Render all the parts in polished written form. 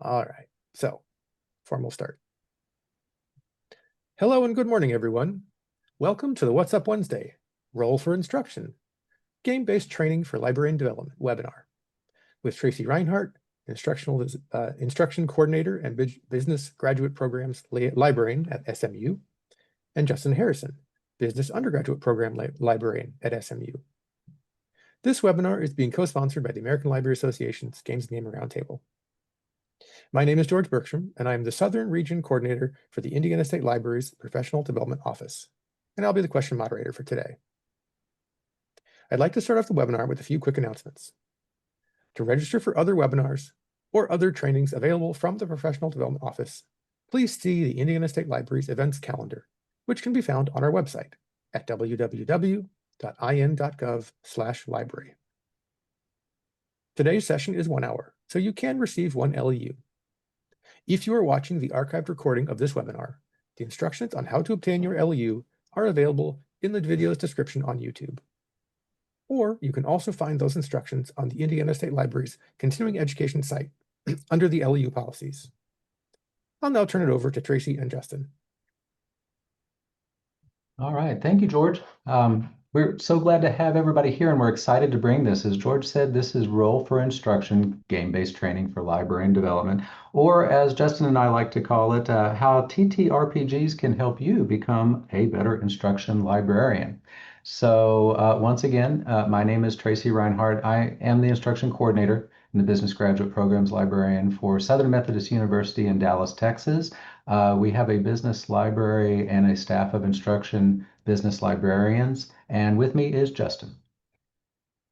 All right, so formal start. Hello and good morning, everyone. Welcome to the What's Up Wednesday, Roll for Instruction, game-based training for librarian development webinar with Tracy Reinhardt, instruction coordinator and business graduate programs librarian at SMU, and Justin Harrison, business undergraduate program librarian at SMU. This webinar is being co-sponsored by the American Library Association's Games and Gaming Roundtable. My name is George Bergstrom, and I am the Southern Region Coordinator for the Indiana State Library's Professional Development Office, and I'll be the question moderator for today. I'd like to start off the webinar with a few quick announcements. To register for other webinars or other trainings available from the Professional Development Office, please see the Indiana State Library's events calendar, which can be found on our website at www.in.gov/library. Today's session is 1 hour, so you can receive 1 LEU. If you are watching the archived recording of this webinar, the instructions on how to obtain your LEU are available in the video's description on YouTube. Or you can also find those instructions on the Indiana State Library's continuing education site under the LEU policies. I'll now turn it over to Tracy and Justin. All right, thank you, George. We're so glad to have everybody here, and we're excited to bring this. As George said, this is Roll for Instruction, game-based training for librarian development, or as Justin and I like to call it, how TTRPGs can help you become a better instruction librarian. So once again, my name is Tracy Reinhardt. I am the instruction coordinator in the business graduate programs librarian for Southern Methodist University in Dallas, Texas. We have a business library and a staff of instruction business librarians. And with me is Justin.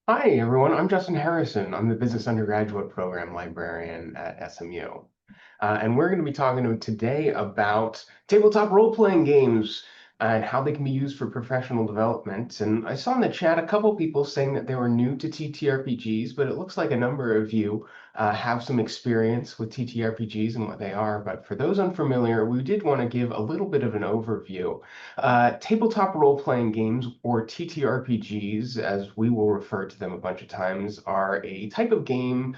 Hi, everyone. I'm Justin Harrison. I'm the business undergraduate program librarian at SMU. And we're going to be talking today about tabletop role-playing games and how they can be used for professional development. And I saw in the chat a couple people saying that they were new to TTRPGs, but it looks like a number of you have some experience with TTRPGs and what they are. But for those unfamiliar, we did want to give a little bit of an overview. Tabletop role-playing games, or TTRPGs, as we will refer to them a bunch of times, are a type of game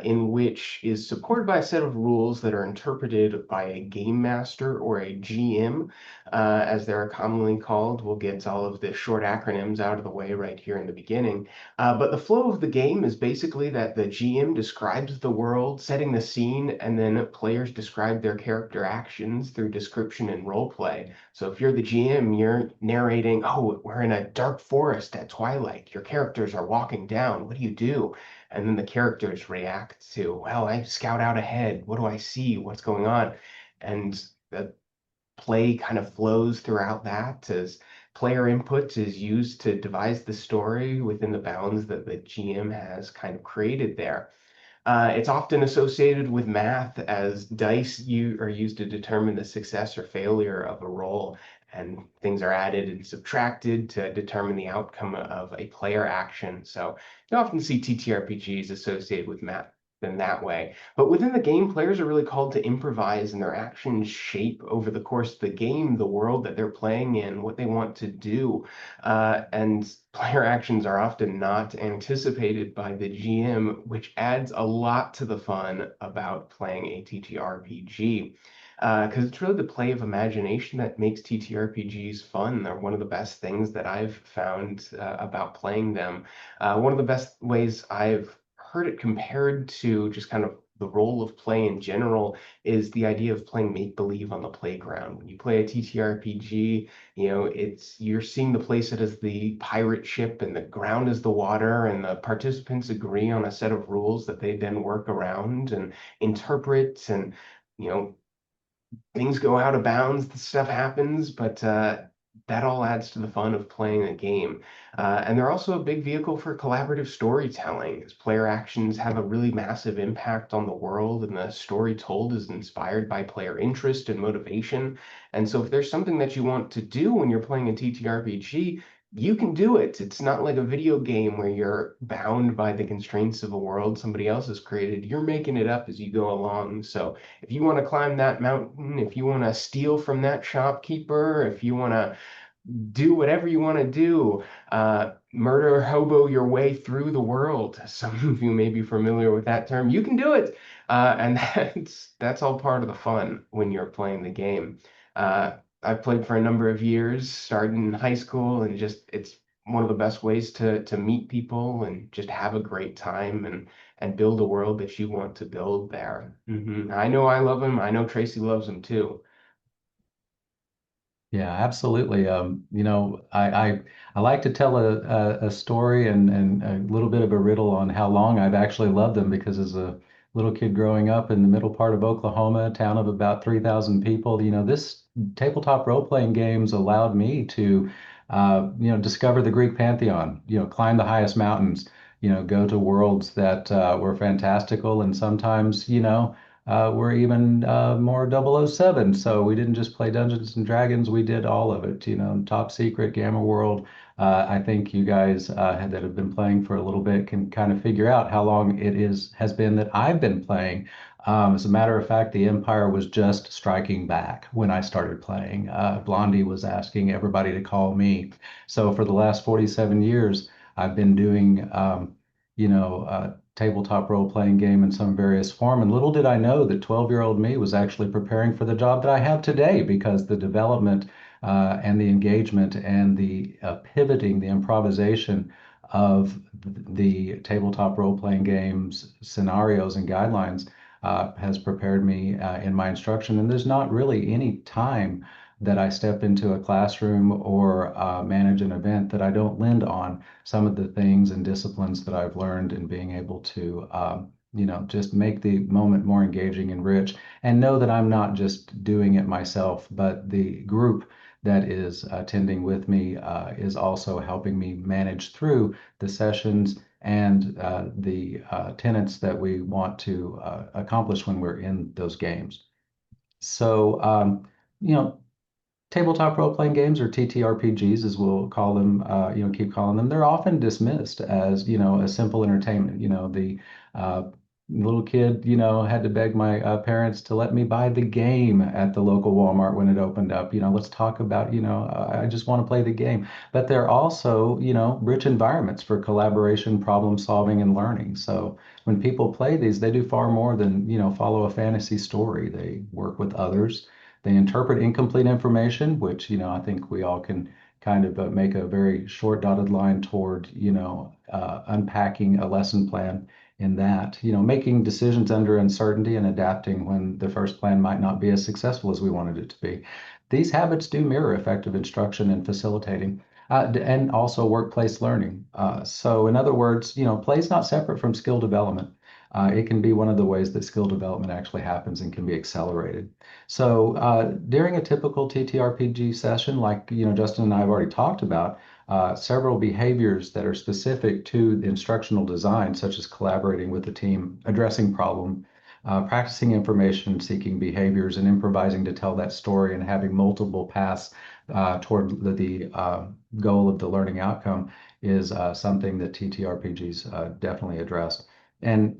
in which is supported by a set of rules that are interpreted by a game master or a GM, as they're commonly called. We'll get all of the short acronyms out of the way right here in the beginning. But the flow of the game is basically that the GM describes the world, setting the scene, and then players describe their character actions through description and role play. So if you're the GM, you're narrating, oh, we're in a dark forest at twilight. Your characters are walking down. What do you do? And then the characters react to, well, I scout out ahead. What do I see? What's going on? And the play kind of flows throughout that as player input is used to devise the story within the bounds that the GM has kind of created there. It's often associated with math, as dice are used to determine the success or failure of a roll, and things are added and subtracted to determine the outcome of a player action. So you often see TTRPGs associated with math in that way. But within the game, players are really called to improvise, and their actions shape over the course of the game the world that they're playing in, what they want to do. And player actions are often not anticipated by the GM, which adds a lot to the fun about playing a TTRPG. Because it's really the play of imagination that makes TTRPGs fun. They're one of the best things that I've found about playing them. One of the best ways I've heard it compared to just kind of the role of play in general is the idea of playing make-believe on the playground. When you play a TTRPG, you're seeing the playset as the pirate ship and the ground is the water, and the participants agree on a set of rules that they then work around and interpret, and things go out of bounds, the stuff happens, but that all adds to the fun of playing a game. And they're also a big vehicle for collaborative storytelling, as player actions have a really massive impact on the world, and the story told is inspired by player interest and motivation. And so if there's something that you want to do when you're playing a TTRPG, you can do it. It's not like a video game where you're bound by the constraints of a world somebody else has created. You're making it up as you go along. So if you want to climb that mountain, if you want to steal from that shopkeeper, if you want to do whatever you want to do. Murder hobo your way through the world. Some of you may be familiar with that term. You can do it. And that's all part of the fun when you're playing the game. I've played for a number of years, starting in high school, and just it's one of the best ways to meet people and just have a great time and build a world that you want to build there. I know I love him. I know Tracy loves him too. Yeah, absolutely. I like to tell a story and a little bit of a riddle on how long I've actually loved them because as a little kid growing up in the middle part of Oklahoma, a town of about 3,000 people, this tabletop role-playing games allowed me to, discover the Greek pantheon, climb the highest mountains, go to worlds that were fantastical and sometimes, we're even more 007. So we didn't just play Dungeons and Dragons, we did all of it, top secret, Gamma World. I think you guys that have been playing for a little bit can kind of figure out how long has been that I've been playing. As a matter of fact, the Empire was just striking back when I started playing. Blondie was asking everybody to call me. So for the last 47 years, I've been doing, tabletop role-playing game in some various form. And little did I know that 12-year-old me was actually preparing for the job that I have today because the development and the engagement and the pivoting, the improvisation of the tabletop role-playing games scenarios and guidelines has prepared me in my instruction. And there's not really any time that I step into a classroom or manage an event that I don't lend on some of the things and disciplines that I've learned in being able to, just make the moment more engaging and rich and know that I'm not just doing it myself, but the group that is attending with me is also helping me manage through the sessions and the tenets that we want to accomplish when we're in those games. So, you know, tabletop role-playing games or TTRPGs, as we'll call them, keep calling them, they're often dismissed as, a simple entertainment. The uh, little kid, had to beg my parents to let me buy the game at the local Walmart when it opened up. Let's talk about, I just want to play the game. But they're also, rich environments for collaboration, problem solving, and learning. So when people play these, they do far more than, follow a fantasy story. They work with others. They interpret incomplete information, which, I think we all can kind of make a very short dotted line toward, unpacking a lesson plan in that, making decisions under uncertainty and adapting when the first plan might not be as successful as we wanted it to be. These habits do mirror effective instruction and facilitating. And also workplace learning. So in other words, play is not separate from skill development. It can be one of the ways that skill development actually happens and can be accelerated. So during a typical TTRPG session, like Justin and I have already talked about, several behaviors that are specific to the instructional design, such as collaborating with the team, addressing problem, practicing information seeking behaviors, and improvising to tell that story and having multiple paths toward the goal of the learning outcome is something that TTRPGs definitely address. And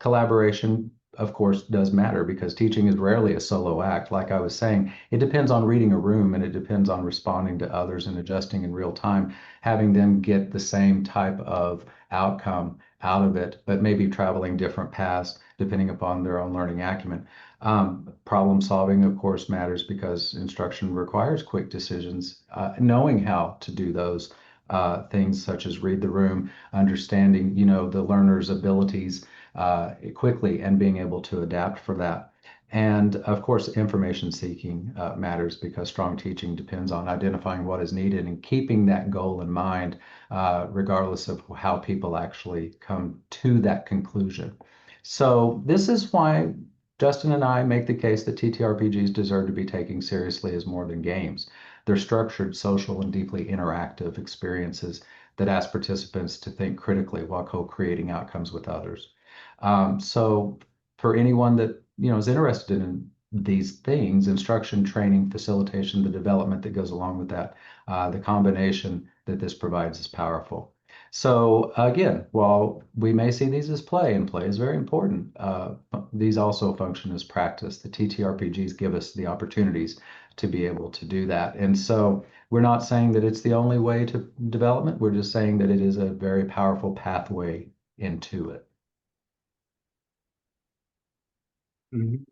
collaboration of course, does matter because teaching is rarely a solo act. Like I was saying, it depends on reading a room and it depends on responding to others and adjusting in real time, having them get the same type of outcome out of it, but maybe traveling different paths depending upon their own learning acumen. Problem solving, of course, matters because instruction requires quick decisions, knowing how to do those. Things such as read the room, understanding, the learner's abilities quickly and being able to adapt for that. And of course, information seeking matters because strong teaching depends on identifying what is needed and keeping that goal in mind, regardless of how people actually come to that conclusion. So this is why Justin and I make the case that TTRPGs deserve to be taken seriously as more than games. They're structured, social, and deeply interactive experiences that ask participants to think critically while co-creating outcomes with others. So for anyone that is interested in these things, instruction, training, facilitation, the development that goes along with that, the combination that this provides is powerful. So again, while we may see these as play, and play is very important, these also function as practice. The TTRPGs give us the opportunities to be able to do that. And so we're not saying that it's the only way to development. We're just saying that it is a very powerful pathway into it. Mhm.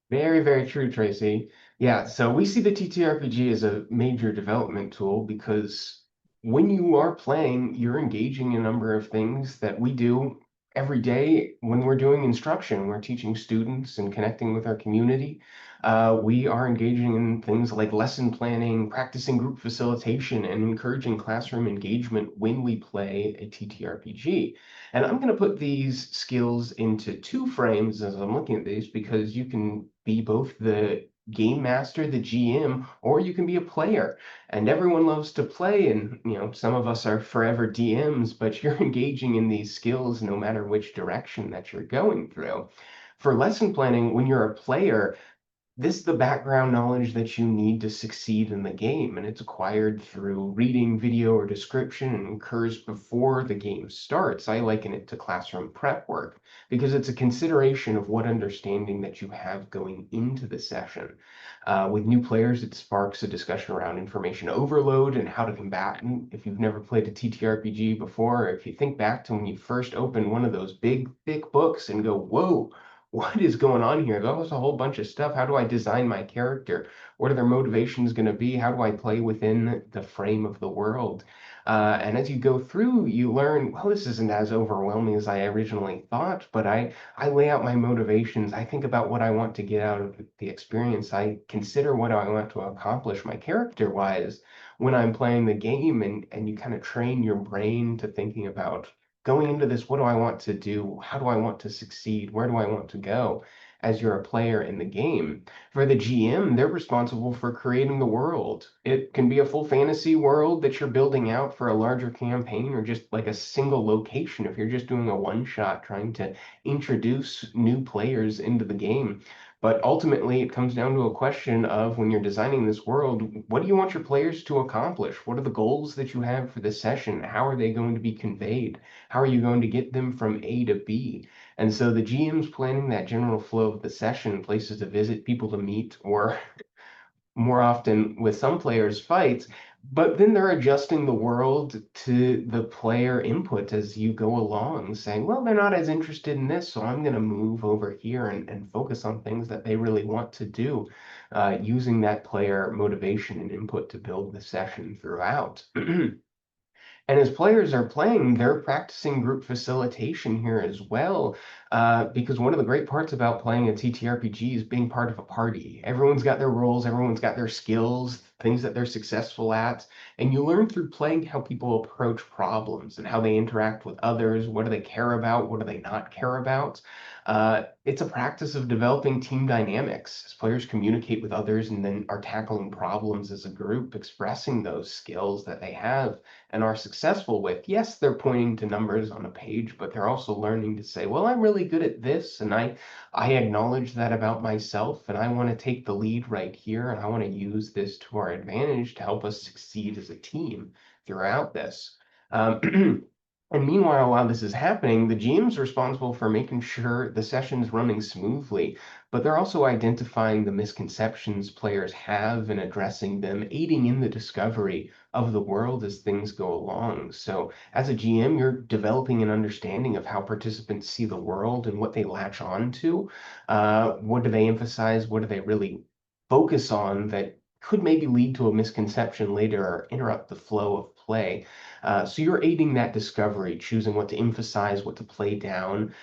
Very, very true, Tracy. Yeah, so we see the TTRPG as a major development tool because when you are playing, you're engaging in a number of things that we do every day when we're doing instruction. We're teaching students and connecting with our community. We are engaging in things like lesson planning, practicing group facilitation, and encouraging classroom engagement when we play a TTRPG. And I'm going to put these skills into two frames as I'm looking at these because you can be both the game master, the GM, or you can be a player. And everyone loves to play, and some of us are forever DMs, but you're engaging in these skills no matter which direction that you're going through. For lesson planning, when you're a player, this is the background knowledge that you need to succeed in the game, and it's acquired through reading, video, or description, and occurs before the game starts. I liken it to classroom prep work because it's a consideration of what understanding that you have going into the session. With new players, it sparks a discussion around information overload and how to combat it. If you've never played a TTRPG before, or if you think back to when you first opened one of those big, thick books and go, whoa, what is going on here? That was a whole bunch of stuff. How do I design my character? What are their motivations going to be? How do I play within the frame of the world? And as you go through, you learn, well, this isn't as overwhelming as I originally thought, but I lay out my motivations. I think about what I want to get out of the experience. I consider what I want to accomplish my character-wise when I'm playing the game, and you kind of train your brain to thinking about going into this, what do I want to do? How do I want to succeed? Where do I want to go as you're a player in the game? For the GM, they're responsible for creating the world. It can be a full fantasy world that you're building out for a larger campaign, or just like a single location if you're just doing a one shot trying to introduce new players into the game. But ultimately, it comes down to a question of, when you're designing this world, what do you want your players to accomplish? What are the goals that you have for the session? How are they going to be conveyed? How are you going to get them from A to B? And so the GM's planning that general flow of the session, places to visit, people to meet, or more often with some players, fights. But then they're adjusting the world to the player input as you go along, saying, well, they're not as interested in this, so I'm going to move over here and focus on things that they really want to do, using that player motivation and input to build the session throughout. And as players are playing, they're practicing group facilitation here as well, because one of the great parts about playing a TTRPG is being part of a party. Everyone's got their roles, everyone's got their skills, things that they're successful at, and you learn through playing how people approach problems and how they interact with others. What do they care about? What do they not care about? It's a practice of developing team dynamics as players communicate with others and then are tackling problems as a group, expressing those skills that they have and are successful with. Yes, they're pointing to numbers on a page, but they're also learning to say, well, I'm really good at this, and I acknowledge that about myself, and I want to take the lead right here, and I want to use this to our advantage to help us succeed as a team throughout this. And meanwhile, while this is happening, the GM's responsible for making sure the session's running smoothly, but they're also identifying the misconceptions players have and addressing them, aiding in the discovery of the world as things go along. So as a GM, you're developing an understanding of how participants see the world and what they latch on to. What do they emphasize? What do they really focus on that could maybe lead to a misconception later or interrupt the flow of play? So you're aiding that discovery, choosing what to emphasize, what to play down.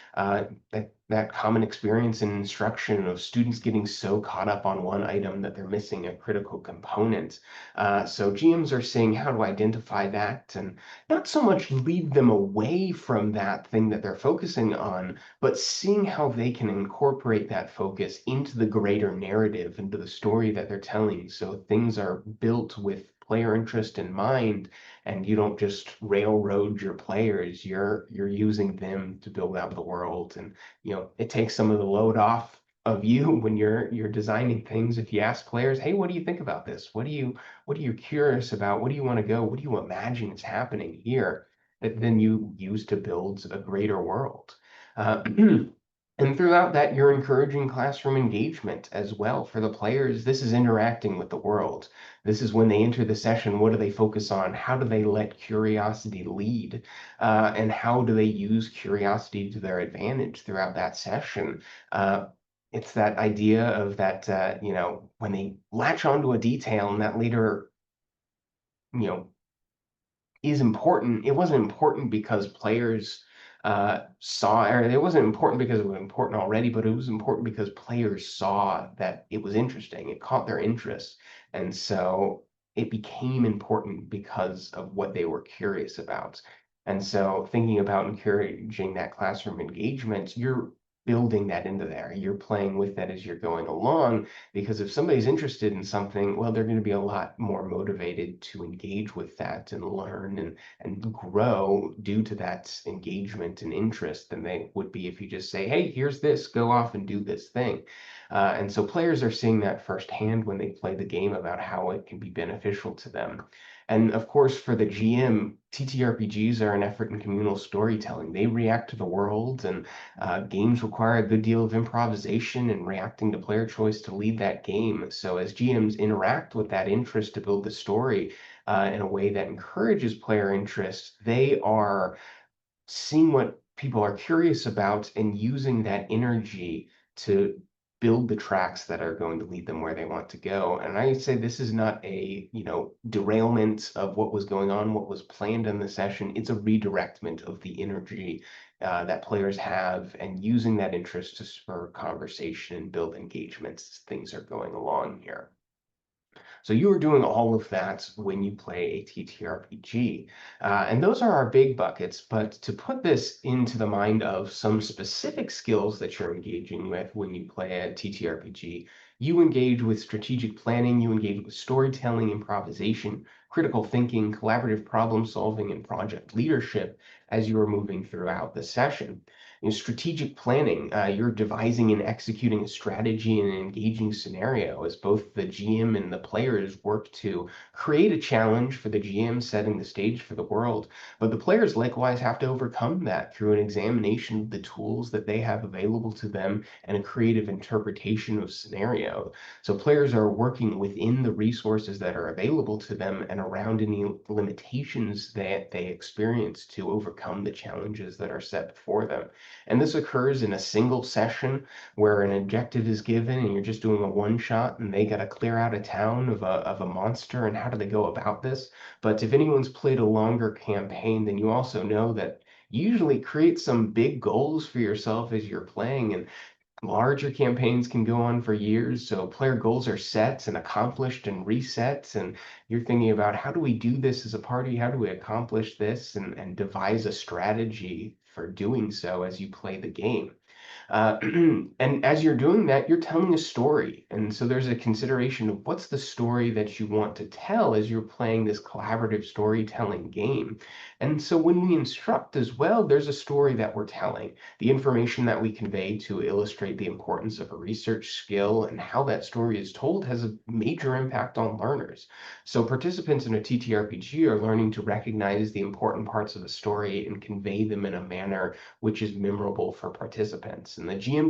That common experience in instruction of students getting so caught up on one item that they're missing a critical component. So GMs are saying how to identify that and not so much lead them away from that thing that they're focusing on, but seeing how they can incorporate that focus into the greater narrative, into the story that they're telling. So things are built with player interest in mind, and you don't just railroad your players. You're using them to build out the world, and it takes some of the load off of you when you're designing things. If you ask players, hey, what do you think about this? What are you curious about? What do you want to go? What do you imagine is happening here? that then you use to build a greater world. And throughout that, you're encouraging classroom engagement as well for the players. This is interacting with the world. This is when they enter the session, what do they focus on? How do they let curiosity lead? And how do they use curiosity to their advantage throughout that session? It's that idea of that, when they latch onto a detail and that later, you know, is important. It wasn't important because players saw, or it wasn't important because it was important already, but it was important because players saw that it was interesting. It caught their interest. And so it became important because of what they were curious about. And so thinking about encouraging that classroom engagement, you're building that into there. You're playing with that as you're going along, because if somebody's interested in something, well, they're going to be a lot more motivated to engage with that and learn and grow due to that engagement and interest than they would be if you just say, hey, here's this, go off and do this thing. And so players are seeing that firsthand when they play the game about how it can be beneficial to them. And of course, for the GM, TTRPGs are an effort in communal storytelling. They react to the world, and games require a good deal of improvisation and reacting to player choice to lead that game. So as GMs interact with that interest to build the story in a way that encourages player interest, they are seeing what people are curious about and using that energy to build the tracks that are going to lead them where they want to go. And I say this is not a, derailment of what was going on, what was planned in the session. It's a redirectment of the energy that players have, and using that interest to spur conversation and build engagements as things are going along here. So you are doing all of that when you play a TTRPG. And those are our big buckets, but to put this into the mind of some specific skills that you're engaging with when you play a TTRPG, you engage with strategic planning, you engage with storytelling, improvisation, critical thinking, collaborative problem solving, and project leadership as you are moving throughout the session. In strategic planning, you're devising and executing a strategy and an engaging scenario as both the GM and the players work to create a challenge for the GM, setting the stage for the world. But the players likewise have to overcome that through an examination of the tools that they have available to them and a creative interpretation of scenario. So players are working within the resources that are available to them and around any limitations that they experience to overcome the challenges that are set before them. And this occurs in a single session where an objective is given and you're just doing a one shot and they got to clear out a town of a monster, and how do they go about this? But if anyone's played a longer campaign, then you also know that you usually create some big goals for yourself as you're playing, and larger campaigns can go on for years. So player goals are set and accomplished and reset, and you're thinking about how do we do this as a party? How do we accomplish this, and devise a strategy for doing so as you play the game. And as you're doing that, you're telling a story. And so there's a consideration of what's the story that you want to tell as you're playing this collaborative storytelling game. And so when we instruct as well, there's a story that we're telling, the information that we convey to illustrate the importance of a research skill, and how that story is told has a major impact on learners. So participants in a TTRPG are learning to recognize the important parts of a story and convey them in a manner which is memorable for participants. And the GM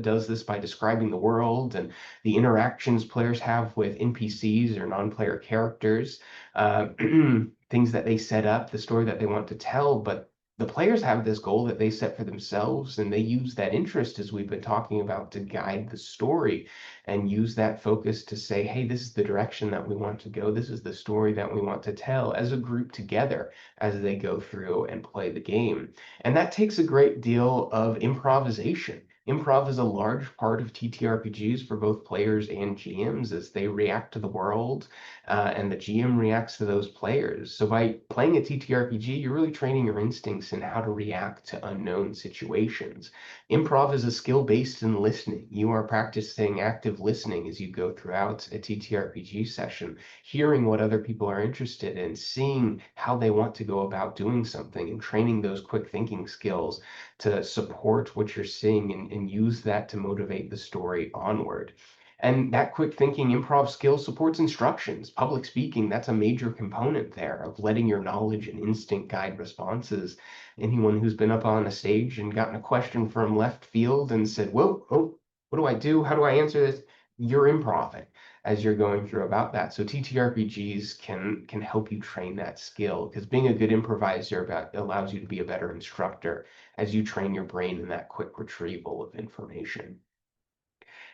does this by describing the world and the interactions players have with NPCs or non-player characters, things that they set up, the story that they want to tell. But the players have this goal that they set for themselves, and they use that interest, as we've been talking about, to guide the story and use that focus to say, hey, this is the direction that we want to go. This is the story that we want to tell as a group together as they go through and play the game. And that takes a great deal of improvisation. Improv is a large part of TTRPGs for both players and GMs as they react to the world, and the GM reacts to those players. So by playing a TTRPG, you're really training your instincts in how to react to unknown situations. Improv is a skill based in listening. You are practicing active listening as you go throughout a TTRPG session, hearing what other people are interested in, seeing how they want to go about doing something, and training those quick thinking skills to support what you're seeing, and use that to motivate the story onward. And that quick thinking improv skill supports instructions. Public speaking, that's a major component there of letting your knowledge and instinct guide responses. Anyone who's been up on a stage and gotten a question from left field and said, whoa, oh, what do I do? How do I answer this? You're improving as you're going through about that. So TTRPGs can help you train that skill, because being a good improviser allows you to be a better instructor as you train your brain in that quick retrieval of information.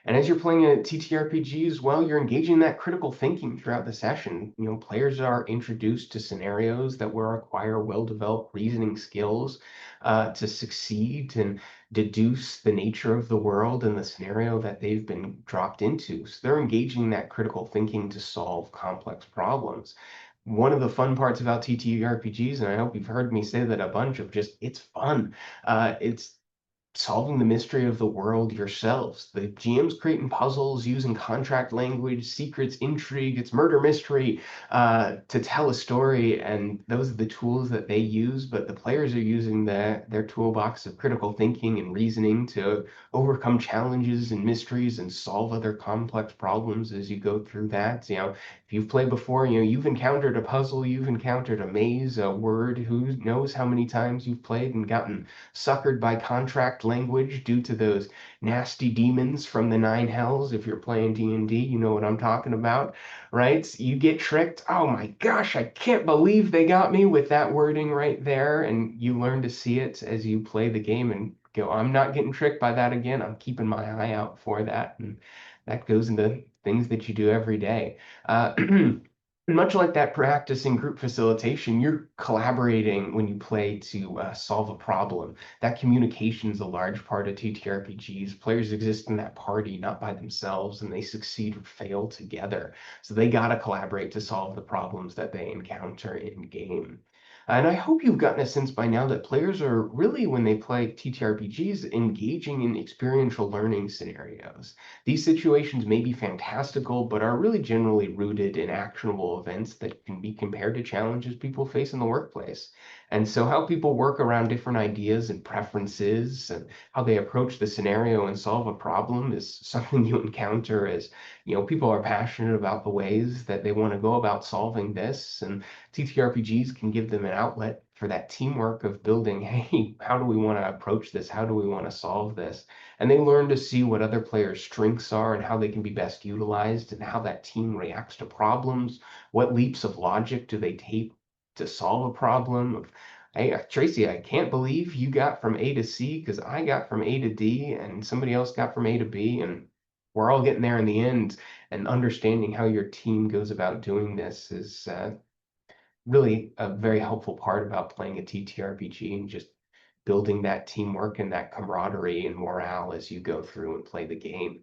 And as you're playing a TTRPG as well, you're engaging in that critical thinking throughout the session. You know, players are introduced to scenarios that will require well-developed reasoning skills to succeed and deduce the nature of the world and the scenario that they've been dropped into. So they're engaging in that critical thinking to solve complex problems. One of the fun parts about TTRPGs, and I hope you've heard me say that a bunch, of just it's fun. It's solving the mystery of the world yourselves. The GM's creating puzzles using contract language, secrets, intrigue, it's murder mystery to tell a story, and those are the tools that they use, but the players are using their toolbox of critical thinking and reasoning to overcome challenges and mysteries and solve other complex problems as you go through that. You know, if you've played before, you know, you've encountered a puzzle, you've encountered a maze, a word, who knows how many times you've played and gotten suckered by contract language due to those nasty demons from the nine hells. If you're playing D&D, you know what I'm talking about, right? You get tricked. Oh my gosh, I can't believe they got me with that wording right there. And you learn to see it as you play the game and go, I'm not getting tricked by that again. I'm keeping my eye out for that. And that goes into things that you do every day. Much like that practice in group facilitation, you're collaborating when you play to solve a problem. That communication is a large part of TTRPGs. Players exist in that party, not by themselves, and they succeed or fail together. So they got to collaborate to solve the problems that they encounter in game. And I hope you've gotten a sense by now that players are really, when they play TTRPGs, engaging in experiential learning scenarios. These situations may be fantastical, but are really generally rooted in actionable events that can be compared to challenges people face in the workplace. And so how people work around different ideas and preferences and how they approach the scenario and solve a problem is something you encounter as, you know, people are passionate about the ways that they want to go about solving this. And TTRPGs can give them an outlet for that teamwork of building, hey, how do we want to approach this? How do we want to solve this? And they learn to see what other players' strengths are and how they can be best utilized and how that team reacts to problems. What leaps of logic do they take to solve a problem? Hey, Tracy, I can't believe you got from A to C because I got from A to D and somebody else got from A to B, and we're all getting there in the end. And understanding how your team goes about doing this is really a very helpful part about playing a TTRPG and just building that teamwork and that camaraderie and morale as you go through and play the game.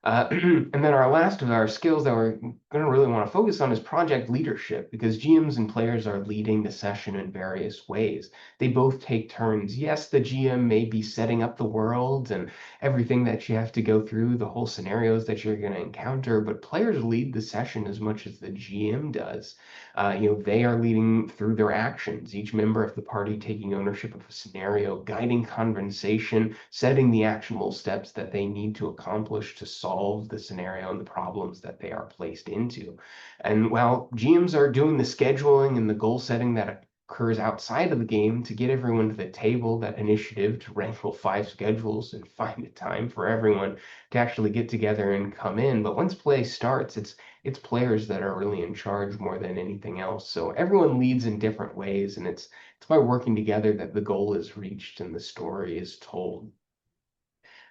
And then our last of our skills that we're going to really want to focus on is project leadership, because GMs and players are leading the session in various ways. They both take turns. Yes, the GM may be setting up the world and everything that you have to go through, the whole scenarios that you're going to encounter, but players lead the session as much as the GM does. You know, they are leading through their actions, each member of the party taking ownership of a scenario, guiding conversation, setting the actionable steps that they need to accomplish to solve the scenario and the problems that they are placed into. And while GMs are doing the scheduling and the goal setting that occurs outside of the game to get everyone to the table, that initiative to wrangle 5 schedules and find a time for everyone to actually get together and come in. But once play starts, it's players that are really in charge more than anything else. So everyone leads in different ways, and it's by working together that the goal is reached and the story is told.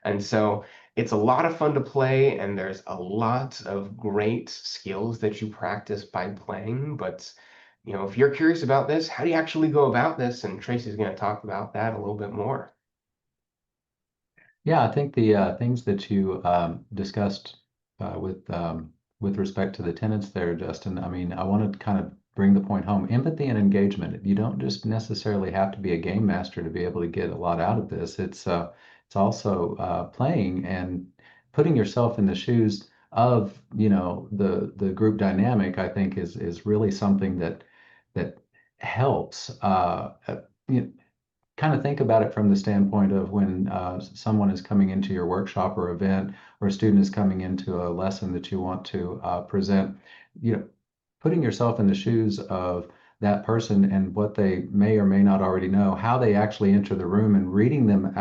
And so it's a lot of fun to play, and there's a lot of great skills that you practice by playing. But, you know, if you're curious about this, how do you actually go about this? And Tracy's going to talk about that a little bit more. Yeah, I think the things that you discussed with respect to the tenants there, Justin, I mean, I want to kind of bring the point home. Empathy and engagement. You don't just necessarily have to be a game master to be able to get a lot out of this. It's also playing and putting yourself in the shoes of, you know, the group dynamic, I think is really something that helps. You know, kind of think about it from the standpoint of when someone is coming into your workshop or event, or a student is coming into a lesson that you want to present, putting yourself in the shoes of that person and what they may or may not already know, how they actually enter the room, and reading them,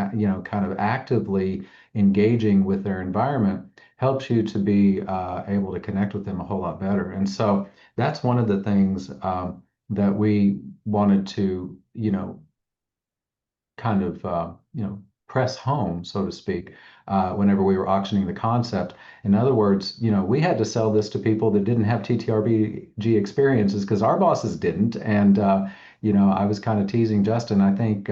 kind of actively engaging with their environment helps you to be able to connect with them a whole lot better. And so that's one of the things that we wanted to, kind of press home, so to speak, whenever we were auctioning the concept. In other words, we had to sell this to people that didn't have TTRPG experiences because our bosses didn't. And I was kind of teasing Justin. I think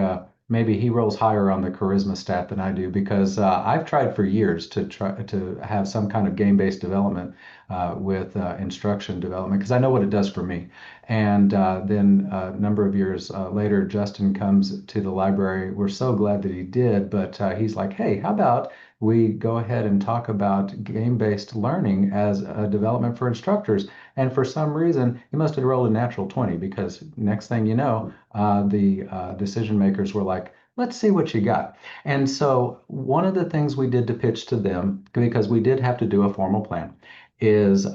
maybe he rolls higher on the charisma stat than I do, because I've tried for years to try to have some kind of game-based development with instruction development, because I know what it does for me. And then a number of years later, Justin comes to the library. We're so glad that he did, but he's like, hey, how about we go ahead and talk about game-based learning as a development for instructors? And for some reason, he must have rolled a natural 20, because next thing you know, the decision makers were like, let's see what you got. And so one of the things we did to pitch to them, because we did have to do a formal plan, is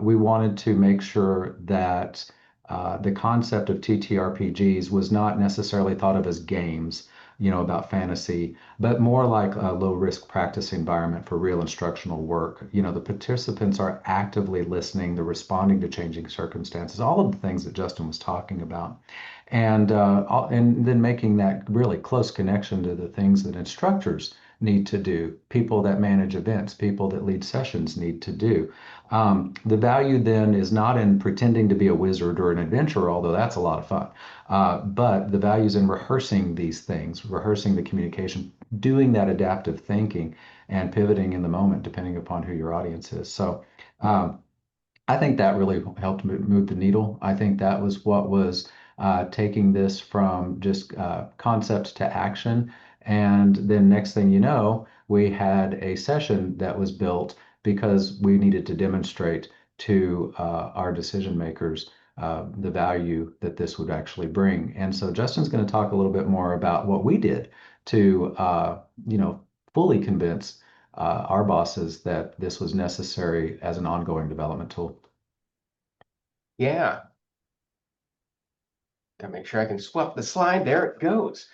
we wanted to make sure that the concept of TTRPGs was not necessarily thought of as games, about fantasy, but more like a low risk practice environment for real instructional work. The participants are actively listening, they're responding to changing circumstances, all of the things that Justin was talking about. And then making that really close connection to the things that instructors need to do, people that manage events, people that lead sessions need to do. The value then is not in pretending to be a wizard or an adventurer, although that's a lot of fun. But the value is in rehearsing these things, rehearsing the communication, doing that adaptive thinking, and pivoting in the moment, depending upon who your audience is. So I think that really helped move the needle. I think that was what was taking this from just concept to action. And then next thing you know, we had a session that was built because we needed to demonstrate to our decision makers the value that this would actually bring. And so Justin's going to talk a little bit more about what we did to, fully convince our bosses that this was necessary as an ongoing development tool. Yeah. Gotta make sure I can swap the slide. There it goes.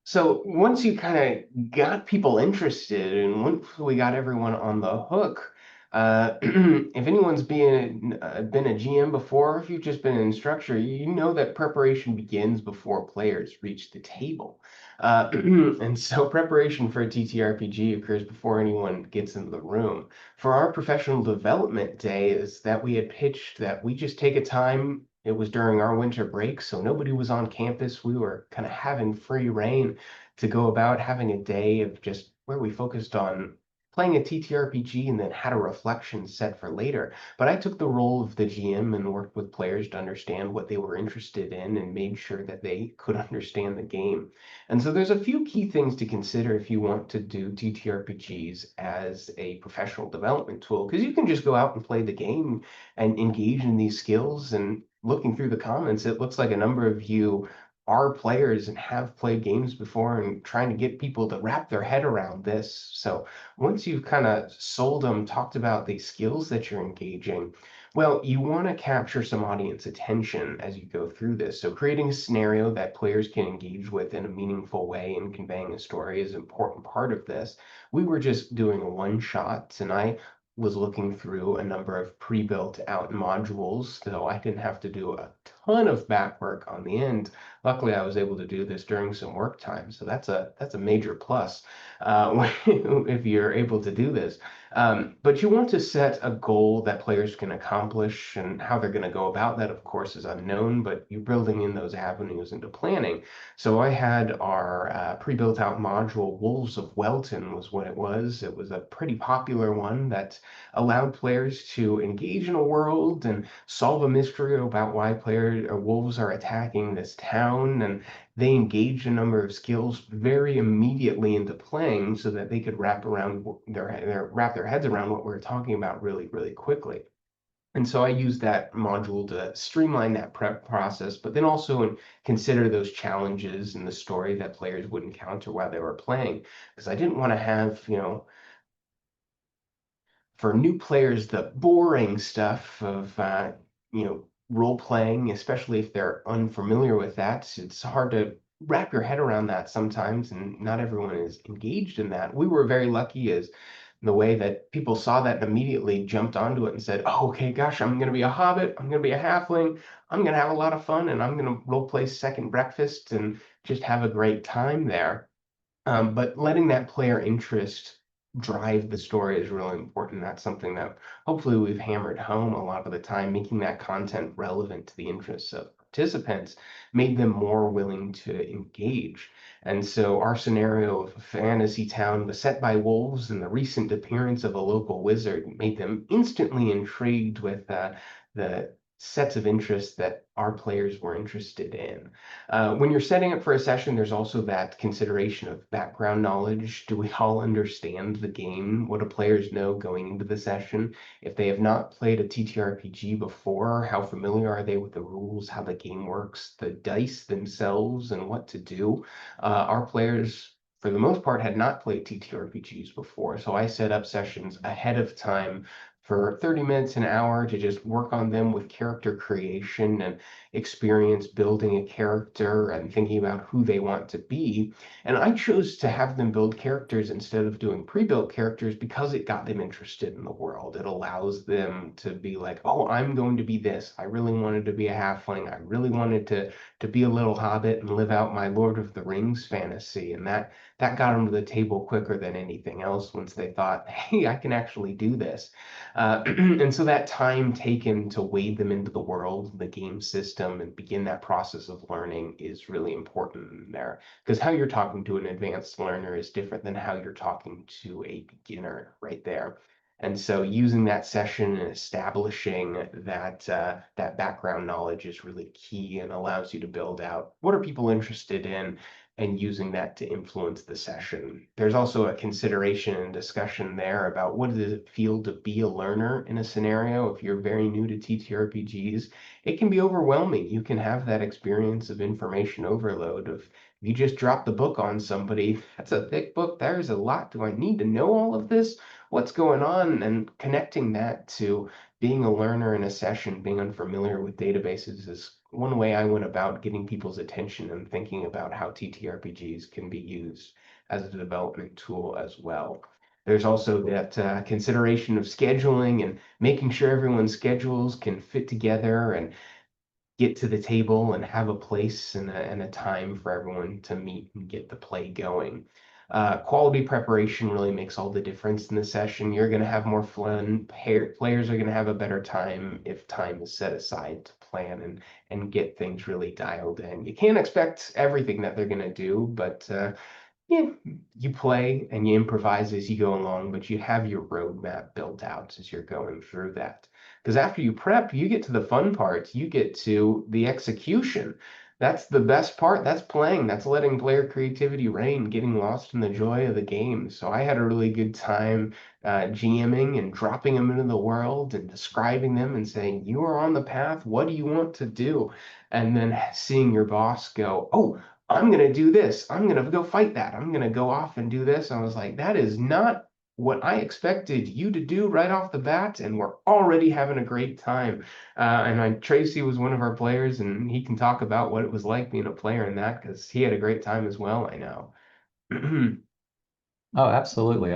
So once you kind of got people interested, and once we got everyone on the hook, if anyone's been a GM before, if you've just been an instructor, you know that preparation begins before players reach the table. And so preparation for a TTRPG occurs before anyone gets into the room. For our professional development day, is that we had pitched that we just take a time. It was during our winter break, so nobody was on campus. We were kind of having free reign to go about having a day of just where we focused on playing a TTRPG and then had a reflection set for later. But I took the role of the GM and worked with players to understand what they were interested in and made sure that they could understand the game. And so there's a few key things to consider if you want to do TTRPGs as a professional development tool, because you can just go out and play the game and engage in these skills. And looking through the comments, it looks like a number of you are players and have played games before and trying to get people to wrap their head around this. So once you've kind of sold them, talked about the skills that you're engaging, well, you want to capture some audience attention as you go through this. So creating a scenario that players can engage with in a meaningful way and conveying a story is an important part of this. We were just doing a one shot, and I was looking through a number of pre-built out modules, so I didn't have to do a ton of back work on the end. Luckily, I was able to do this during some work time, so that's a major plus if you're able to do this. But you want to set a goal that players can accomplish, and how they're going to go about that, of course, is unknown, but you're building in those avenues into planning. So I had our pre-built out module, Wolves of Welton was what it was. It was a pretty popular one that allowed players to engage in a world and solve a mystery about why players or wolves are attacking this town. And they engaged a number of skills very immediately into playing so that they could wrap their heads around what we're talking about really, really quickly. And so I use that module to streamline that prep process, but then also consider those challenges in the story that players would encounter while they were playing. Because I didn't want to have, for new players, the boring stuff of, role playing, especially if they're unfamiliar with that. It's hard to wrap your head around that sometimes, and not everyone is engaged in that. We were very lucky as the way that people saw that and immediately jumped onto it and said, oh, okay, gosh, I'm going to be a hobbit. I'm going to be a halfling. I'm going to have a lot of fun, and I'm going to role play Second Breakfast and just have a great time there. But letting that player interest drive the story is really important. That's something that hopefully we've hammered home a lot of the time, making that content relevant to the interests of participants made them more willing to engage. And so our scenario of a fantasy town beset by wolves and the recent appearance of a local wizard made them instantly intrigued with the sets of interests that our players were interested in. When you're setting up for a session, there's also that consideration of background knowledge. Do we all understand the game? What do players know going into the session? If they have not played a TTRPG before, how familiar are they with the rules, how the game works, the dice themselves, and what to do? Our players, for the most part, had not played TTRPGs before, so I set up sessions ahead of time for 30 minutes, an hour to just work on them with character creation and experience building a character and thinking about who they want to be. And I chose to have them build characters instead of doing pre-built characters because it got them interested in the world. It allows them to be like, oh, I'm going to be this. I really wanted to be a halfling. I really wanted to be a little hobbit and live out my Lord of the Rings fantasy. And that got them to the table quicker than anything else once they thought, hey, I can actually do this. And so that time taken to wade them into the world, the game system, and begin that process of learning is really important in there. Because how you're talking to an advanced learner is different than how you're talking to a beginner right there. And so using that session and establishing that background knowledge is really key and allows you to build out what are people interested in and using that to influence the session. There's also a consideration and discussion there about what does it feel to be a learner in a scenario. If you're very new to TTRPGs, it can be overwhelming. You can have that experience of information overload of you just drop the book on somebody, that's a thick book, there's a lot. Do I need to know all of this? What's going on? And connecting that to being a learner in a session, being unfamiliar with databases is one way I went about getting people's attention and thinking about how TTRPGs can be used as a development tool as well. There's also that consideration of scheduling and making sure everyone's schedules can fit together and get to the table and have a place and a time for everyone to meet and get the play going. Quality preparation really makes all the difference in the session. You're going to have more fun. Players are going to have a better time if time is set aside to plan and get things really dialed in. You can't expect everything that they're going to do, but yeah, you play and you improvise as you go along, but you have your roadmap built out as you're going through that. Because after you prep, you get to the fun parts, you get to the execution. That's the best part. That's playing. That's letting player creativity reign, getting lost in the joy of the game. So I had a really good time GMing and dropping them into the world and describing them and saying, you are on the path. What do you want to do? And then seeing your boss go, oh, I'm going to do this. I'm going to go fight that. I'm going to go off and do this. I was like, that is not what I expected you to do right off the bat. And we're already having a great time. Tracy was one of our players, and he can talk about what it was like being a player in that because he had a great time as well, I know. Oh, absolutely.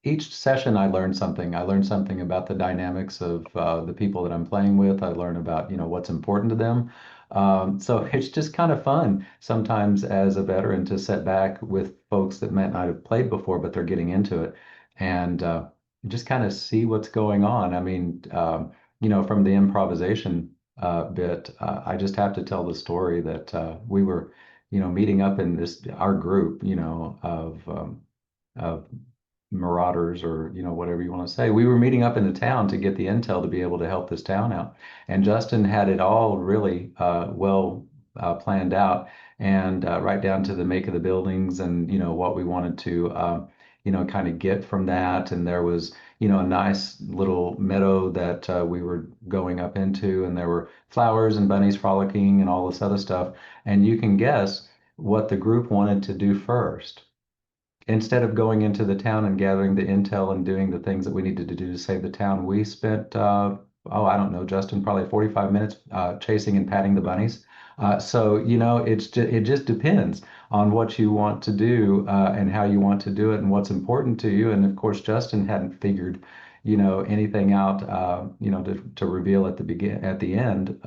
Each session I learned something. I learned something about the dynamics of the people that I'm playing with. I learn about, what's important to them. So it's just kind of fun sometimes as a veteran to sit back with folks that might not have played before, but they're getting into it and just kind of see what's going on. I mean, from the improvisation bit, I just have to tell the story that we were, meeting up in our group, of marauders or whatever you want to say. We were meeting up in the town to get the intel to be able to help this town out, and Justin had it all really well planned out, and right down to the make of the buildings and what we wanted to kind of get from that. And there was, a nice little meadow that we were going up into, and there were flowers and bunnies frolicking and all this other stuff. And you can guess what the group wanted to do first. Instead of going into the town and gathering the intel and doing the things that we needed to do to save the town, we spent, I don't know, Justin, probably 45 minutes chasing and patting the bunnies. So, it just depends on what you want to do and how you want to do it and what's important to you. And of course, Justin hadn't figured, anything out, to reveal at the end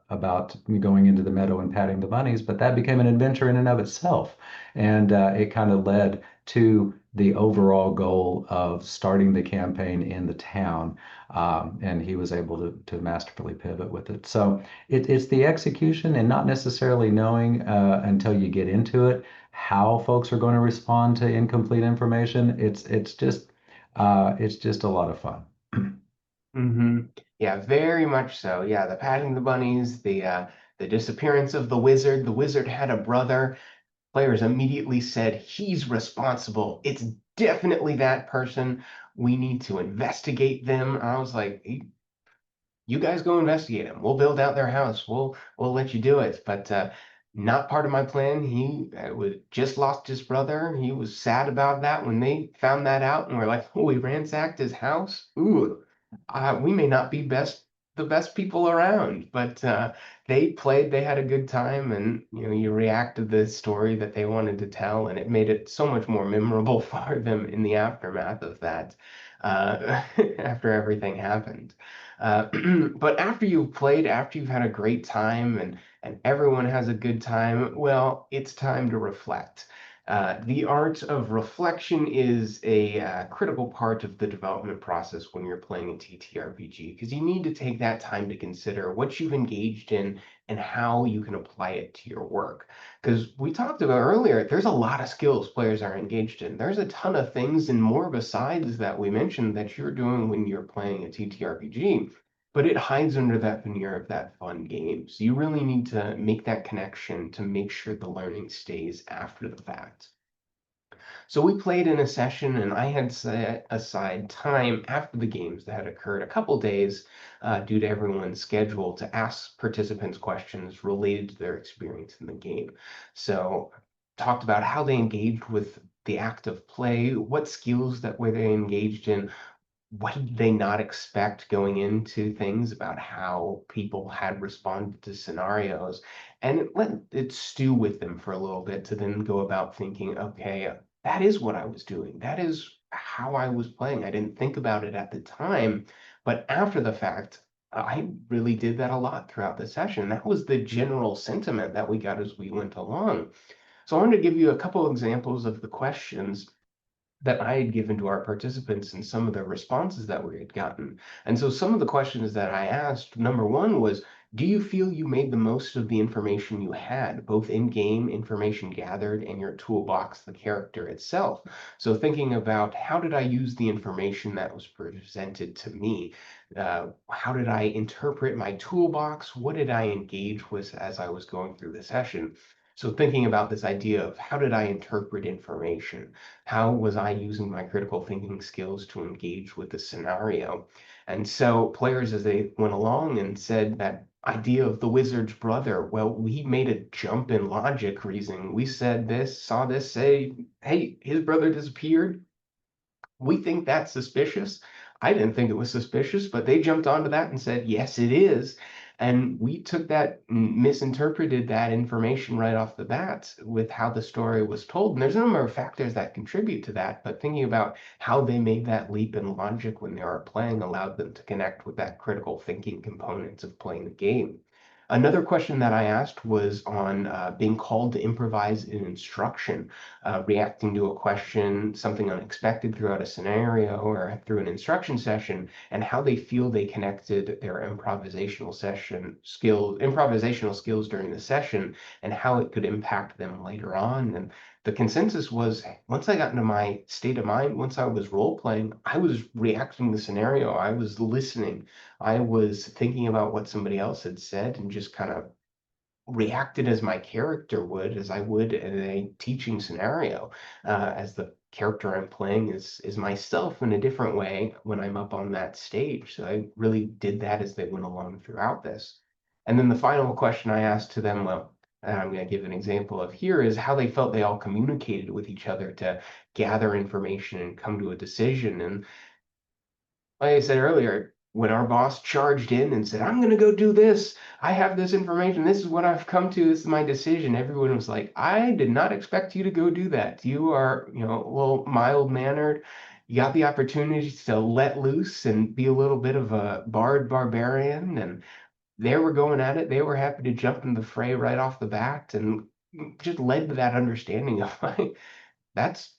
about going into the meadow and patting the bunnies. But that became an adventure in and of itself, and it kind of led to the overall goal of starting the campaign in the town. And he was able to masterfully pivot with it. So it's the execution and not necessarily knowing until you get into it how folks are going to respond to incomplete information. It's just a lot of fun. Yeah, very much so. Yeah, the patting the bunnies, the disappearance of the wizard. The wizard had a brother. Players immediately said, he's responsible. It's definitely that person. We need to investigate them. I was like, you guys go investigate him. We'll build out their house. We'll let you do it. But not part of my plan. He just lost his brother. He was sad about that when they found that out, and we're like, oh, we ransacked his house. Ooh, we may not be the best people around, but they played. They had a good time, and you react to the story that they wanted to tell, and it made it so much more memorable for them in the aftermath of that. After everything happened. But after you've played, after you've had a great time and everyone has a good time, well, it's time to reflect. The art of reflection is a critical part of the development process when you're playing a TTRPG, because you need to take that time to consider what you've engaged in and how you can apply it to your work. Because we talked about earlier, there's a lot of skills players are engaged in. There's a ton of things and more besides that we mentioned that you're doing when you're playing a TTRPG, but it hides under that veneer of that fun game. So you really need to make that connection to make sure the learning stays after the fact. So we played in a session, and I had set aside time after the games that had occurred a couple days due to everyone's schedule to ask participants questions related to their experience in the game. So talked about how they engaged with the act of play, what skills that were they engaged in, what did they not expect going into things about how people had responded to scenarios, and let it stew with them for a little bit to then go about thinking, okay, that is what I was doing. That is how I was playing. I didn't think about it at the time, but after the fact, I really did that a lot throughout the session. That was the general sentiment that we got as we went along. So I wanted to give you a couple examples of the questions that I had given to our participants and some of the responses that we had gotten. And so some of the questions that I asked, number one was, do you feel you made the most of the information you had, both in-game information gathered and your toolbox, the character itself? So thinking about how did I use the information that was presented to me? How did I interpret my toolbox? What did I engage with as I was going through the session? So thinking about this idea of how did I interpret information? How was I using my critical thinking skills to engage with the scenario? And so players, as they went along and said that idea of the wizard's brother, well, we made a jump in logic reasoning. We said this, saw this, say, hey, his brother disappeared. We think that's suspicious. I didn't think it was suspicious, but they jumped onto that and said, yes, it is. And we took that, misinterpreted that information right off the bat with how the story was told. And there's a number of factors that contribute to that, but thinking about how they made that leap in logic when they were playing allowed them to connect with that critical thinking component of playing the game. Another question that I asked was on being called to improvise in instruction, reacting to a question, something unexpected throughout a scenario or through an instruction session, and how they feel they connected their improvisational skills during the session, and how it could impact them later on. And the consensus was, once I got into my state of mind, once I was role playing, I was reacting to the scenario, I was listening, I was thinking about what somebody else had said and just kind of reacted as my character would, as I would in a teaching scenario, as the character I'm playing is myself in a different way when I'm up on that stage. So I really did that as they went along throughout this. And then the final question I asked to them, well, and I'm going to give an example of here, is how they felt they all communicated with each other to gather information and come to a decision. And like I said earlier, when our boss charged in and said, I'm going to go do this, I have this information, this is what I've come to, this is my decision, everyone was like, I did not expect you to go do that. You are, a little mild-mannered. You got the opportunity to let loose and be a little bit of a barbarian. And they were going at it. They were happy to jump in the fray right off the bat and just led to that understanding of like, that's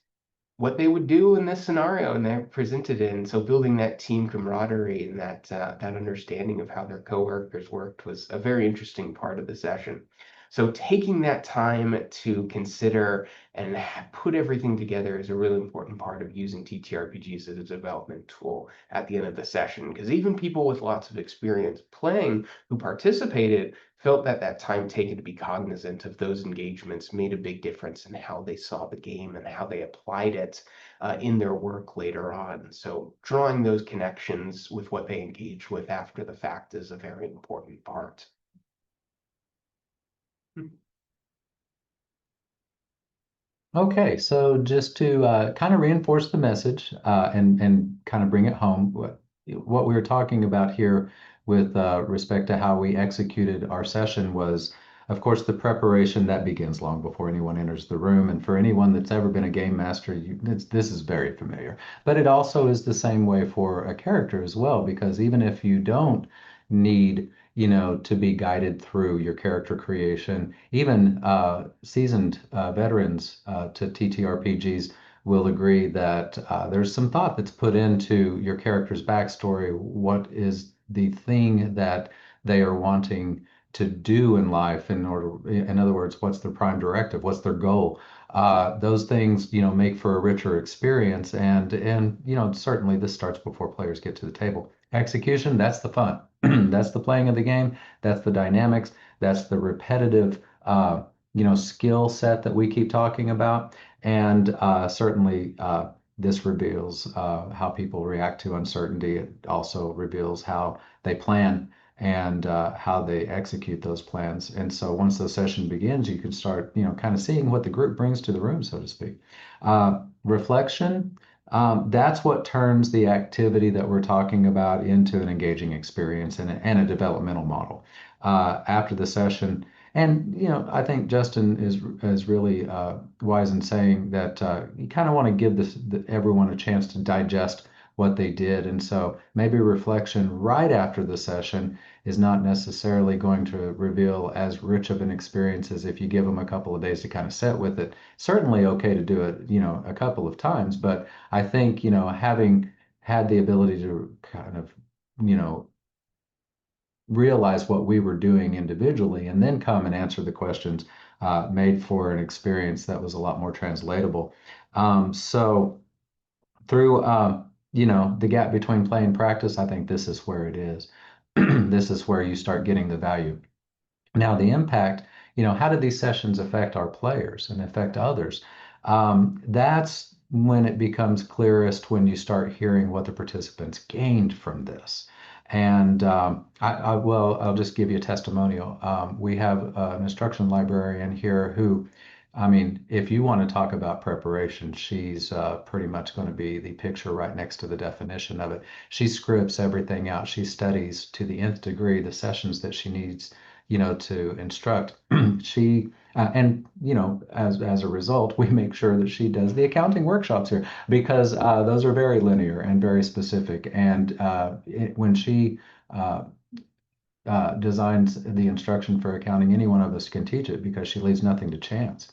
what they would do in this scenario, and they're presented in. So building that team camaraderie and that understanding of how their coworkers worked was a very interesting part of the session. So taking that time to consider and put everything together is a really important part of using TTRPGs as a development tool at the end of the session, because even people with lots of experience playing who participated felt that that time taken to be cognizant of those engagements made a big difference in how they saw the game and how they applied it in their work later on. So drawing those connections with what they engage with after the fact is a very important part. Okay, so just to kind of reinforce the message and kind of bring it home, what we were talking about here with respect to how we executed our session was, of course, the preparation that begins long before anyone enters the room. And for anyone that's ever been a game master, this is very familiar. But it also is the same way for a character as well, because even if you don't need to be guided through your character creation. Even seasoned veterans to TTRPGs will agree that there's some thought that's put into your character's backstory. What is the thing that they are wanting to do in life in other words, what's their prime directive? What's their goal? Those things, make for a richer experience. And certainly this starts before players get to the table. Execution, that's the fun. That's the playing of the game. That's the dynamics. That's the repetitive, skill set that we keep talking about. And certainly, this reveals how people react to uncertainty. It also reveals how they plan and how they execute those plans. And so once the session begins, you can start, kind of seeing what the group brings to the room, so to speak. Reflection. That's what turns the activity that we're talking about into an engaging experience and a developmental model. After the session, and I think Justin is really wise in saying that you kind of want to give everyone a chance to digest what they did, and so maybe reflection right after the session is not necessarily going to reveal as rich of an experience as if you give them a couple of days to kind of sit with it. Certainly okay to do it, a couple of times, but I think, having had the ability to kind of, realize what we were doing individually and then come and answer the questions made for an experience that was a lot more translatable. So through, the gap between play and practice, I think this is where it is. This is where you start getting the value. Now, the impact, how did these sessions affect our players and affect others? That's when it becomes clearest when you start hearing what the participants gained from this. And I'll just give you a testimonial. We have an instruction librarian here who, I mean, if you want to talk about preparation, she's pretty much going to be the picture right next to the definition of it. She scripts everything out. She studies to the nth degree the sessions that she needs to instruct. She and as a result, we make sure that she does the accounting workshops here because those are very linear and very specific. And when she designs the instruction for accounting, any one of us can teach it because she leaves nothing to chance.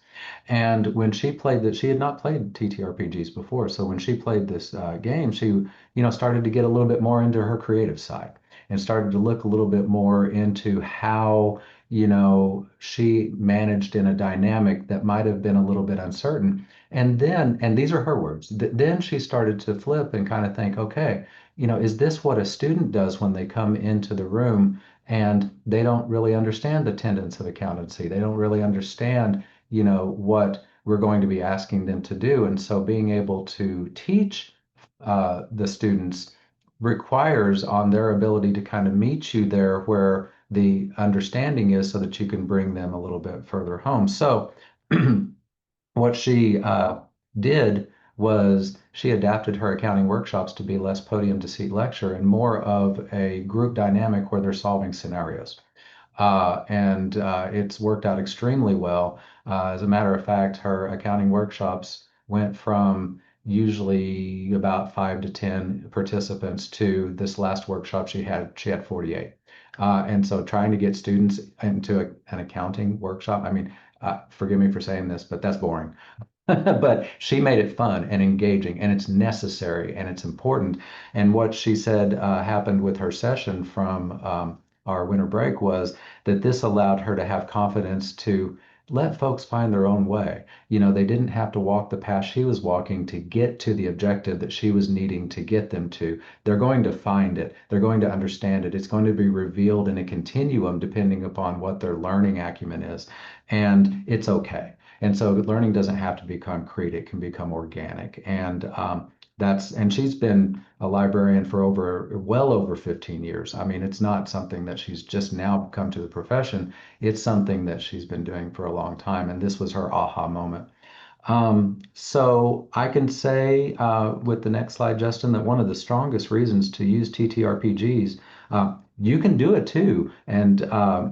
And when she played that, she had not played TTRPGs before. So when she played this game, she, started to get a little bit more into her creative side and started to look a little bit more into how, she managed in a dynamic that might have been a little bit uncertain. And then, and these are her words, then she started to flip and kind of think, okay, is this what a student does when they come into the room and they don't really understand the tenets of accountancy? They don't really understand, what we're going to be asking them to do. And so being able to teach the students requires on their ability to kind of meet you there where the understanding is so that you can bring them a little bit further home. So what she did was she adapted her accounting workshops to be less podium to seat lecture and more of a group dynamic where they're solving scenarios. And it's worked out extremely well. As a matter of fact, her accounting workshops went from usually about 5 to 10 participants to this last workshop she had 48. And so trying to get students into an accounting workshop, I mean, forgive me for saying this, but that's boring. But she made it fun and engaging, and it's necessary and it's important. And what she said happened with her session from our winter break was that this allowed her to have confidence to let folks find their own way. You know, they didn't have to walk the path she was walking to get to the objective that she was needing to get them to. They're going to find it, they're going to understand it. It's going to be revealed in a continuum depending upon what their learning acumen is. And it's okay. And so learning doesn't have to be concrete, it can become organic. And she's been a librarian for well over 15 years. I mean, it's not something that she's just now come to the profession. It's something that she's been doing for a long time. And this was her aha moment. So I can say with the next slide, Justin, that one of the strongest reasons to use TTRPGs, you can do it too. And,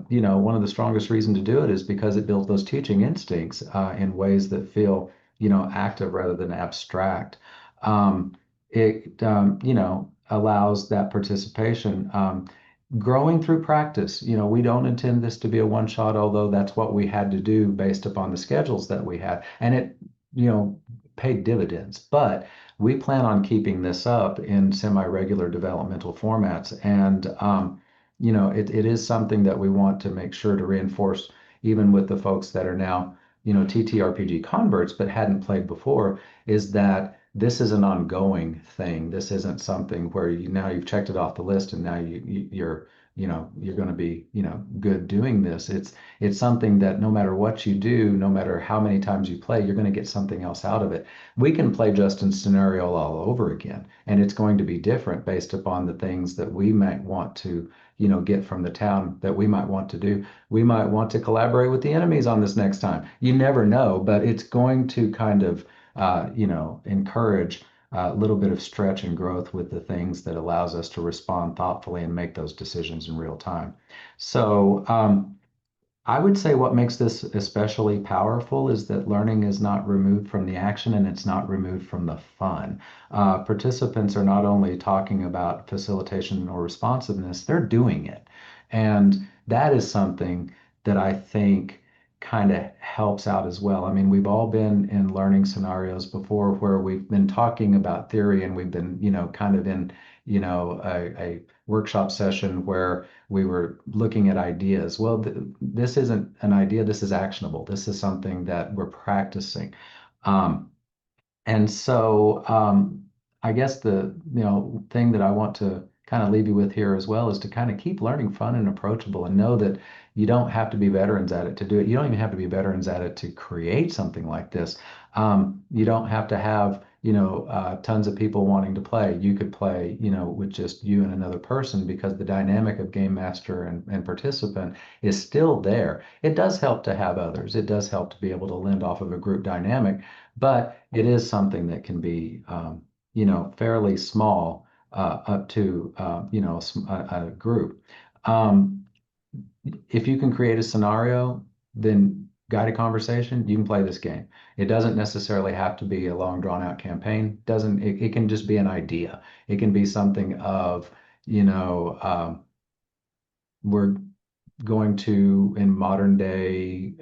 you know, one of the strongest reasons to do it is because it builds those teaching instincts in ways that feel, you know, active rather than abstract. You know, allows that participation. Growing through practice, you know, we don't intend this to be a one shot, although that's what we had to do based upon the schedules that we had. And it, you know, paid dividends. But we plan on keeping this up in semi-regular developmental formats. And, you know, it is something that we want to make sure to reinforce, even with the folks that are now, you know, TTRPG converts, but hadn't played before, is that this is an ongoing thing. This isn't something where you've checked it off the list and now you're you know you're going to be, you know, good doing this. It's something that no matter what you do, no matter how many times you play, you're going to get something else out of it. We can play Justin's scenario all over again, and it's going to be different based upon the things that we might want to, you know, get from the town that we might want to do. We might want to collaborate with the enemies on this next time. You never know, but it's going to kind of you know, encourage a little bit of stretch and growth with the things that allows us to respond thoughtfully and make those decisions in real time. So I would say what makes this especially powerful is that learning is not removed from the action and it's not removed from the fun. Participants are not only talking about facilitation or responsiveness, they're doing it. And that is something that I think kind of helps out as well. I mean, we've all been in learning scenarios before where we've been talking about theory and we've been, you know, kind of in, you know, a workshop session where we were looking at ideas. Well, this isn't an idea, this is actionable. This is something that we're practicing. And so I guess the, you know, thing that I want to kind of leave you with here as well is to kind of keep learning fun and approachable and know that you don't have to be veterans at it to do it. You don't even have to be veterans at it to create something like this. You don't have to have, you know, tons of people wanting to play. You could play, you know, with just you and another person because the dynamic of game master and participant is still there. It does help to have others. It does help to be able to lend off of a group dynamic, but it is something that can be, you know, fairly small up to, you know, a group. If you can create a scenario, then guide a conversation, you can play this game. It doesn't necessarily have to be a long drawn out campaign. It can just be an idea. It can be something of, you know, we're going to, in modern day,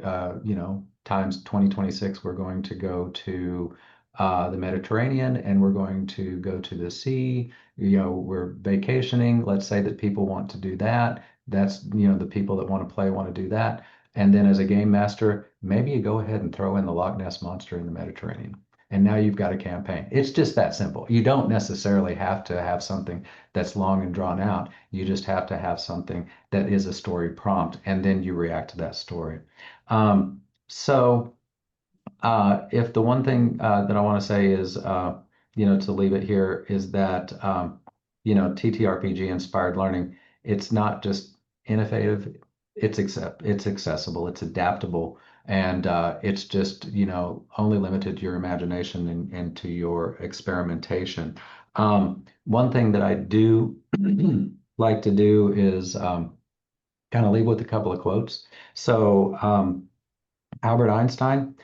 you know, times 2026, we're going to go to the Mediterranean and we're going to go to the sea. You know, we're vacationing. Let's say that people want to do that. That's, you know, the people that want to play want to do that. And then as a game master, maybe you go ahead and throw in the Loch Ness Monster in the Mediterranean. And now you've got a campaign. It's just that simple. You don't necessarily have to have something that's long and drawn out. You just have to have something that is a story prompt, and then you react to that story. So If the one thing that I want to say is, to leave it here is that, TTRPG inspired learning, it's not just innovative, it's accessible, it's adaptable, and it's just, only limited to your imagination and to your experimentation. One thing that I do like to do is kind of leave with a couple of quotes. So, Albert Einstein,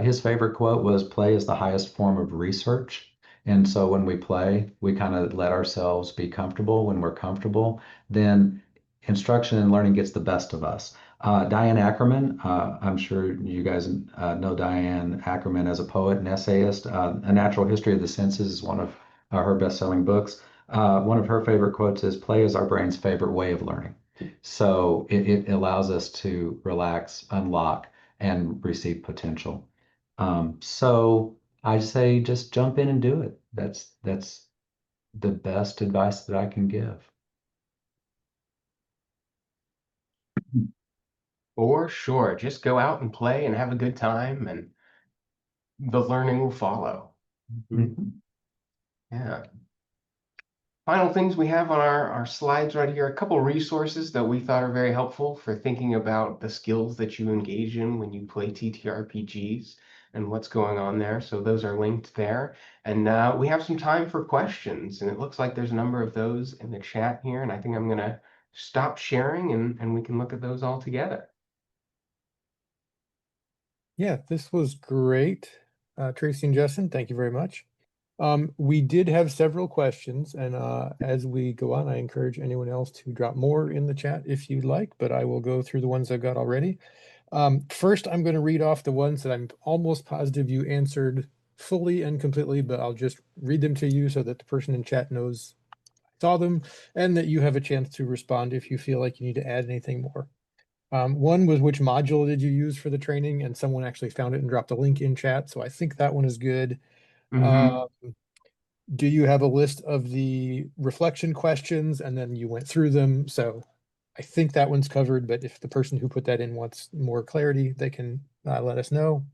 his favorite quote was, "Play is the highest form of research." And so when we play, we kind of let ourselves be comfortable. When we're comfortable, then instruction and learning gets the best of us. Diane Ackerman, I'm sure you guys know Diane Ackerman as a poet and essayist. A Natural History of the Senses is one of her best-selling books. One of her favorite quotes is, "Play is our brain's favorite way of learning." So it allows us to relax, unlock, and receive potential. So I say just jump in and do it. That's the best advice that I can give. For sure. Just go out and play and have a good time, and the learning will follow. Mhm. Yeah. Final things we have on our slides right here, a couple resources that we thought are very helpful for thinking about the skills that you engage in when you play TTRPGs and what's going on there. So those are linked there. And we have some time for questions, and it looks like there's a number of those in the chat here. And I think I'm going to stop sharing and we can look at those all together. Yeah, this was great. Tracy and Justin, thank you very much. We did have several questions, and as we go on, I encourage anyone else to drop more in the chat if you'd like, but I will go through the ones I've got already. First, I'm going to read off the ones that I'm almost positive you answered fully and completely, but I'll just read them to you so that the person in chat knows I saw them and that you have a chance to respond if you feel like you need to add anything more. One was, which module did you use for the training? And someone actually found it and dropped a link in chat, so I think that one is good. Mm-hmm. Do you have a list of the reflection questions? And then you went through them. So I think that one's covered, but if the person who put that in wants more clarity, they can let us know.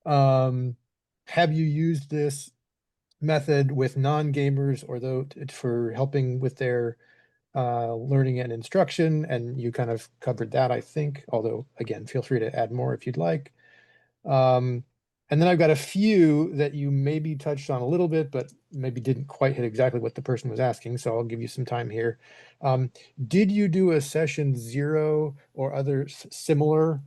Have you used this method with non-gamers or though for helping with their learning and instruction? And you kind of covered that, I think, although again, feel free to add more if you'd like. And then I've got a few that you maybe touched on a little bit, but maybe didn't quite hit exactly what the person was asking. So I'll give you some time here. Did you do a session 0 or other similar?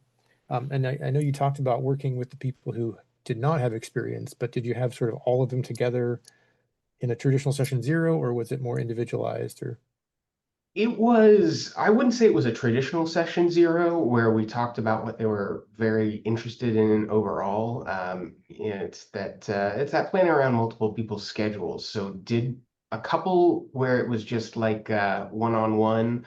And I know you talked about working with the people who did not have experience, but did you have sort of all of them together in a traditional session 0, or was it more individualized? Or It was, I wouldn't say it was a traditional session 0 where we talked about what they were very interested in overall. It's that playing around multiple people's schedules. So did a couple where it was just like one-on-one.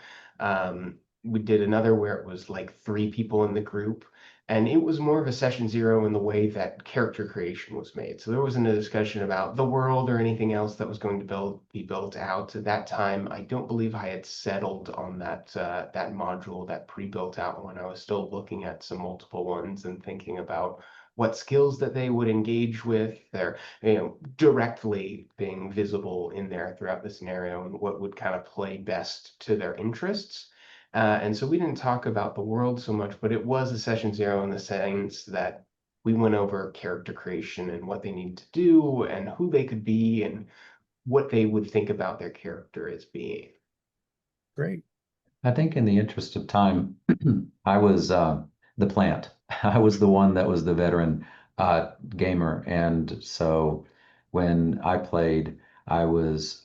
We did another where it was like 3 people in the group. And it was more of a session 0 in the way that character creation was made. So there wasn't a discussion about the world or anything else that was going to be built out. At that time, I don't believe I had settled on that module, that pre-built out one. I was still looking at some multiple ones and thinking about what skills that they would engage with. They're, directly being visible in there throughout the scenario and what would kind of play best to their interests. And so we didn't talk about the world so much, but it was a session 0 in the sense that we went over character creation and what they need to do and who they could be and what they would think about their character as being. great. I think in the interest of time, I was the plant. I was the one that was the veteran gamer. And so when I played, I was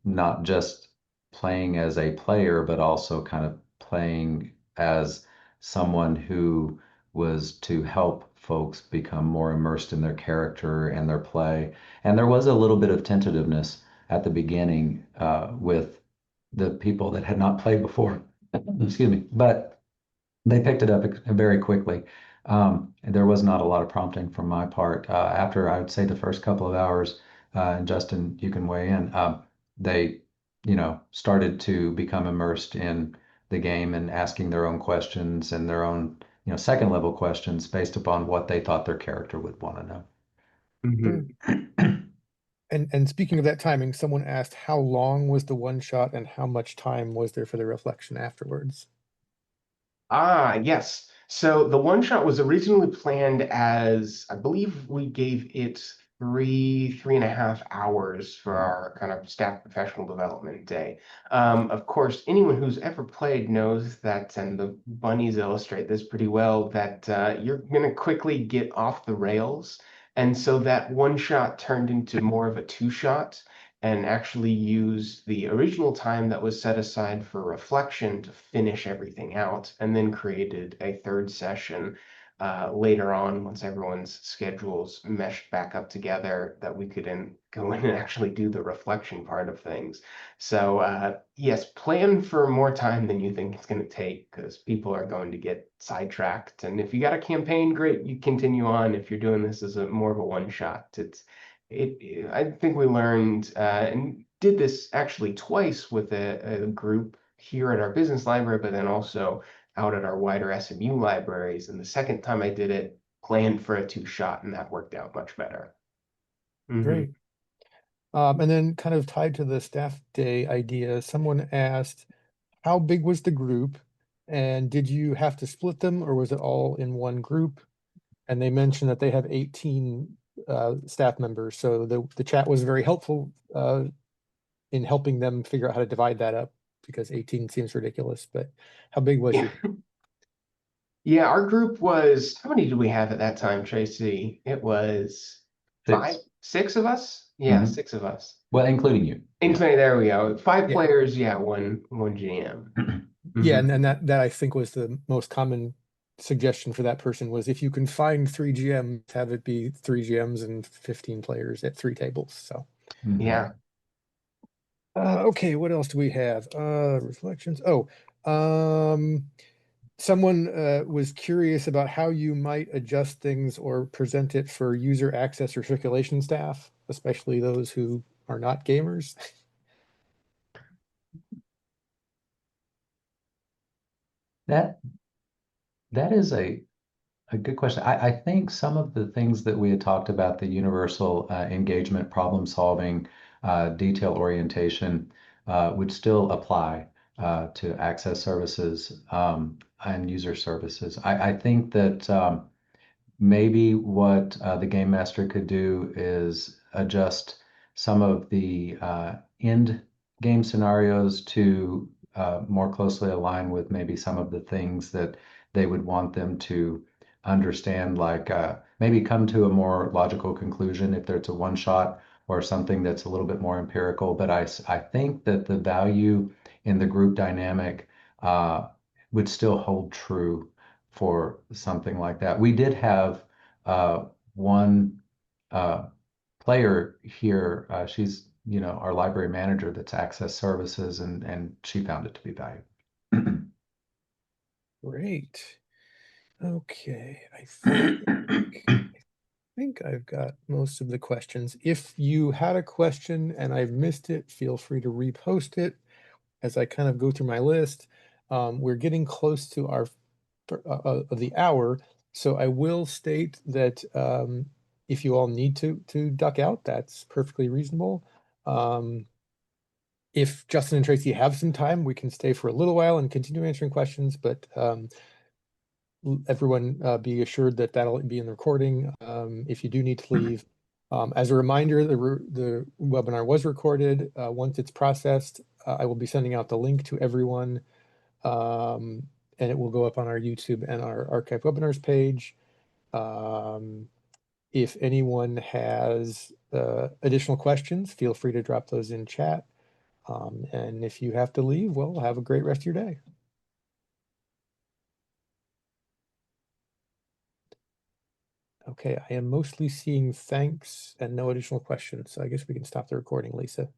not just playing as a player, but also kind of playing as someone who was to help folks become more immersed in their character and their play. And there was a little bit of tentativeness at the beginning with the people that had not played before. Excuse me, but they picked it up very quickly. And there was not a lot of prompting from my part. After I would say the first couple of hours, and Justin, you can weigh in, they, started to become immersed in the game and asking their own questions and their own, second level questions based upon what they thought their character would want to know. Mhm. And speaking of that timing, someone asked how long was the one shot and how much time was there for the reflection afterwards? Ah, yes. So the one shot was originally planned as, I believe we gave it 3.5 hours for our kind of staff professional development day. Of course, anyone who's ever played knows that, and the bunnies illustrate this pretty well, that you're going to quickly get off the rails. And so that one shot turned into more of a two shot and actually used the original time that was set aside for reflection to finish everything out, and then created a third session later on once everyone's schedules meshed back up together that we could then go in and actually do the reflection part of things. So yes, plan for more time than you think it's going to take because people are going to get sidetracked. And if you got a campaign, great, you continue on. If you're doing this as a more of a one shot, I think we learned and did this actually twice with a group here at our business library, but then also out at our wider SMU libraries. And the second time I did it, planned for a two shot, and that worked out much better. Great. And then kind of tied to the staff day idea, someone asked, how big was the group? And did you have to split them or was it all in one group? And they mentioned that they have 18 staff members. So the chat was very helpful in helping them figure out how to divide that up because 18 seems ridiculous, but how big was Yeah. your Yeah, our group was, how many did we have at that time, Tracy? It was five, 6. six of us? Yeah, Mhm. 6 of us. Well, including you. Including, there we go. 5 Yeah. players, yeah, one GM. Yeah, Mhm. and that I think was the most common suggestion for that person was if you can find 3 GMs, have it be 3 GMs and 15 players at 3 tables. So Mhm. Yeah. okay, what else do we have? Reflections. Oh, someone was curious about how you might adjust things or present it for user access or circulation staff, especially those who are not gamers. That that is a good question. I think some of the things that we had talked about, the universal engagement, problem solving, detail orientation, would still apply to access services and user services. I think that maybe what the game master could do is adjust some of the end game scenarios to more closely align with maybe some of the things that they would want them to understand, like maybe come to a more logical conclusion if there's a one shot or something that's a little bit more empirical. But I think that the value in the group dynamic would still hold true for something like that. We did have one player here. She's, our library manager that's access services, and she found it to be valuable. Great. Okay, I think I've got most of the questions. If you had a question and I've missed it, feel free to repost it as I kind of go through my list. We're getting close to our of the hour, so I will state that if you all need to duck out, that's perfectly reasonable. If Justin and Tracy have some time, we can stay for a little while and continue answering questions, but everyone be assured that that'll be in the recording if you do need to leave. As a reminder, the webinar was recorded. Once it's processed, I will be sending out the link to everyone, and it will go up on our YouTube and our archive webinars page. If anyone has additional questions, feel free to drop those in chat. And if you have to leave, well, have a great rest of your day. Okay, I am mostly seeing thanks and no additional questions, so I guess we can stop the recording, Lisa.